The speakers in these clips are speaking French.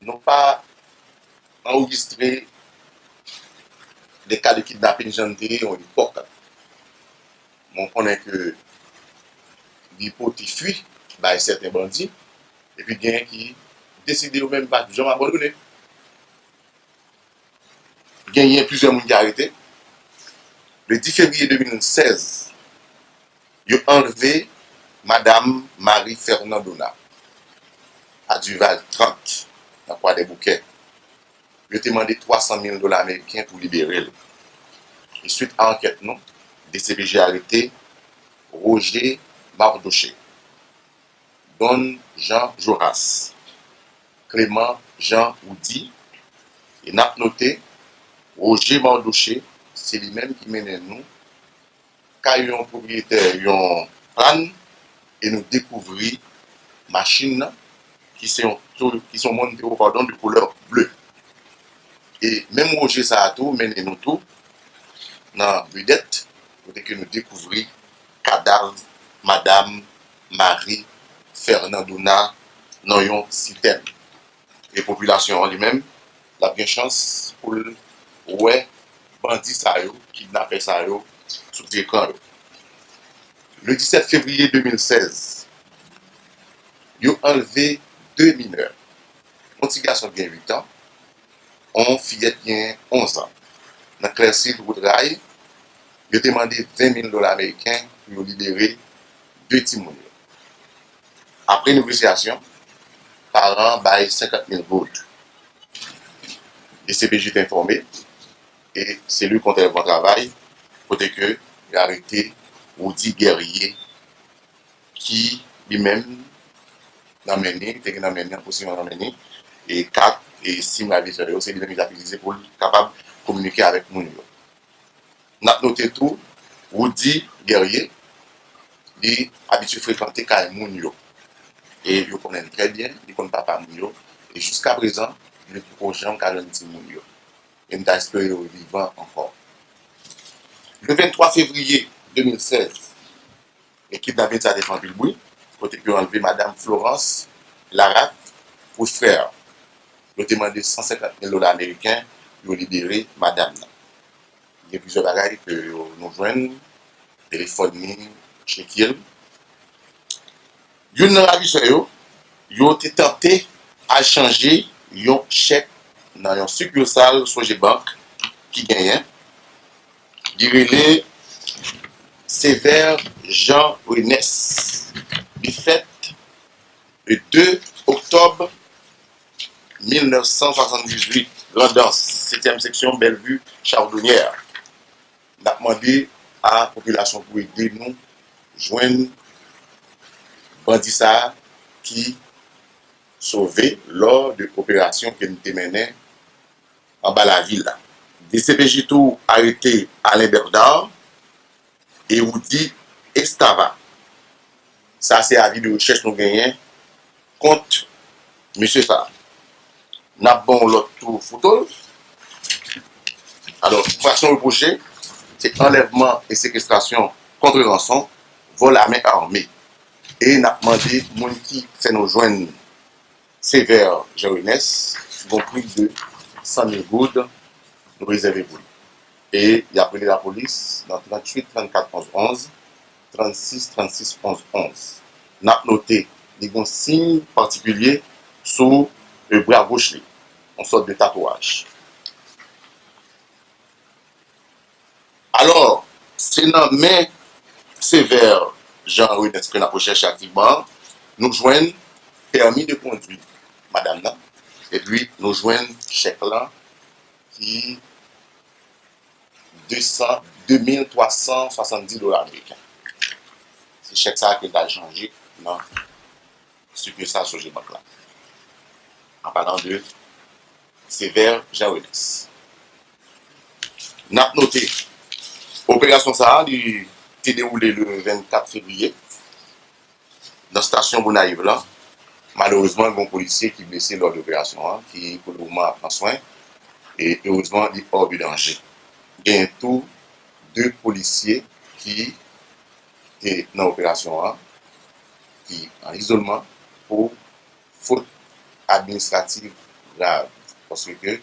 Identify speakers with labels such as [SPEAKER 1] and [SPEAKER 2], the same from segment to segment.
[SPEAKER 1] n'ont pas enregistré des cas de kidnapping janté en époque. On connaît que l'hypothèse fuit par certains bandits et puis il y a qui décident eux même pas de jamais abandonner. Il y a plusieurs monde qui arrêtés. Le 10 février 2016, ils ont enlevé Madame Marie Fernandona à Duval 30, dans Croix des Bouquets. Ils ont demandé 300 000 dollars américains pour libérer. Et suite à l'enquête, non, DCPJ a arrêté Roger Mardoché, Don Jean Joras, Clément Jean Oudi, et n'a noté Roger Mardoché, c'est lui-même qui mène nous, quand il y a un propriétaire, il y a un plan, et nous découvrir machines qui sont montées de couleur bleue. Et même Roger Sahatou mène nous tout dans la vedette, pour que nous découvrir cadavre Madame Marie Fernandona dans un système. Et la population en lui-même, la bien chance pour ouais bandits ça yo, kidnappés ça yo, sous écran. Le 17 février 2016, ils ont enlevé 2 mineurs. Un petit garçon qui a 8 ans, une fillette qui a 11 ans. Dans Clercy de Woodray, ils ont demandé 20 000 dollars américains pour libérer 2 petits mounions. Après négociation, parents baillent 50 000 gold. Le CPJ est informé et c'est lui qui a le bon travail pour que il a arrêté Woody Guerrier qui lui-même n'a mené, et 4 et 6 ravisseurs, c'est lui-même qui a utilisé pour être capable de communiquer avec nous. Nous avons noté tout, Woody Guerrier, il a habitué à fréquenter quand Mounio. Et il connaît très bien, il connaît papa Mounio. Et jusqu'à présent, il est prochain qu'à l'anti Mounio. Et nous avons espéré vivant encore. Le 23 février 2016, l'équipe d'Avenir a défendu le bruit, côté que enlevé Madame Florence Larac pour frère. Il a demandé 150 000 dollars américains pour libérer Madame. Il y a plusieurs bagages que nous joignons, téléphonie, chez-kill. Une ravisseur, ils ont tenté à changer un chèque dans une succursale Sogebank qui gagne. Il Sévère Jean Renès, du fait le 2 octobre 1978, Grandance, 7e section Bellevue, Chardonnière. On a demandé à la population pour aider nous joindre bandits qui sauvé lors de l'opération que nous menons en bas de la ville. Des CPJ tout arrêté Alain Berdard et Woody Estava. Ça, c'est avis de recherche nous gagnons contre M. ça. Nous avons l'autre photo. Alors, façon reprochée, c'est enlèvement et séquestration contre rançon, vol à main armée. Et nous avons demandé aux gens qui fait nous joindre Sévère Jeunesse, vont plus de 100 000 gouttes, nous réservez pour lui. Et il a appelé la police dans 38 34 11 11, 36 36 11 11. Nous avons noté des signes particuliers sur le bras gauche, en sorte de tatouage. Alors, c'est dans main sévère Jean-Louis que nous avons recherché activement, nous joignons permis de conduire, madame là, et puis nous joignons chèque là qui 2370 dollars américains. C'est chèque ça qui a changé dans ce que ça sur le banque là. En parlant de sévère Jean-Louis. Nous avons noté l'opération ça a été déroulée le 24 février dans la station Bonaïve là. Malheureusement, il y a un policier qui est blessé lors de l'opération, qui pour le moment prend soin, et heureusement, il est hors de danger. Il y a tout 2 policiers qui sont dans l'opération, qui sont en isolement pour faute administrative grave. Parce que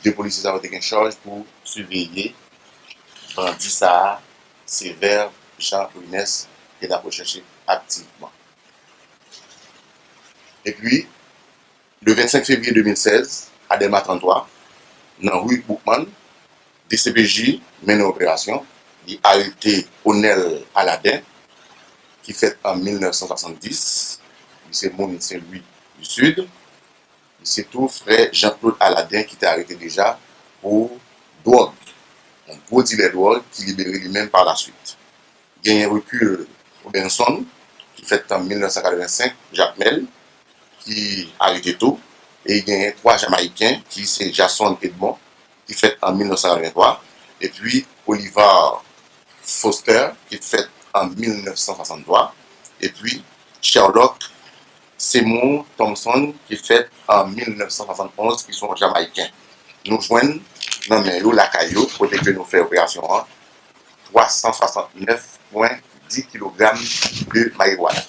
[SPEAKER 1] deux policiers ont été en charge pour surveiller bandit ça, sévère, Jean Inès, et la recherché activement. Et puis, le 25 février 2016, à Delma 33, dans rue Boukman, DCPJ mène une opération. Il a arrêté Onel Aladin, qui fait en 1970. C'est Mont Saint-Louis du Sud. C'est tout frère Jean-Claude Aladin qui était arrêté déjà pour drogue. Un gros dealer de drogue qui libéré lui-même par la suite. Il y a un recul Robinson qui fait en 1985, Jacques Mel, qui a arrêté tout. Et il y a trois Jamaïcains qui c'est Jason Edmond qui fait en 1923. Et puis Oliver Foster qui fait en 1963. Et puis Sherlock Seymour Thompson qui fait en 1971 qui sont Jamaïcains. Nous joignons dans la caillou pour que nous faisons opération 369,10 kg de marijuana.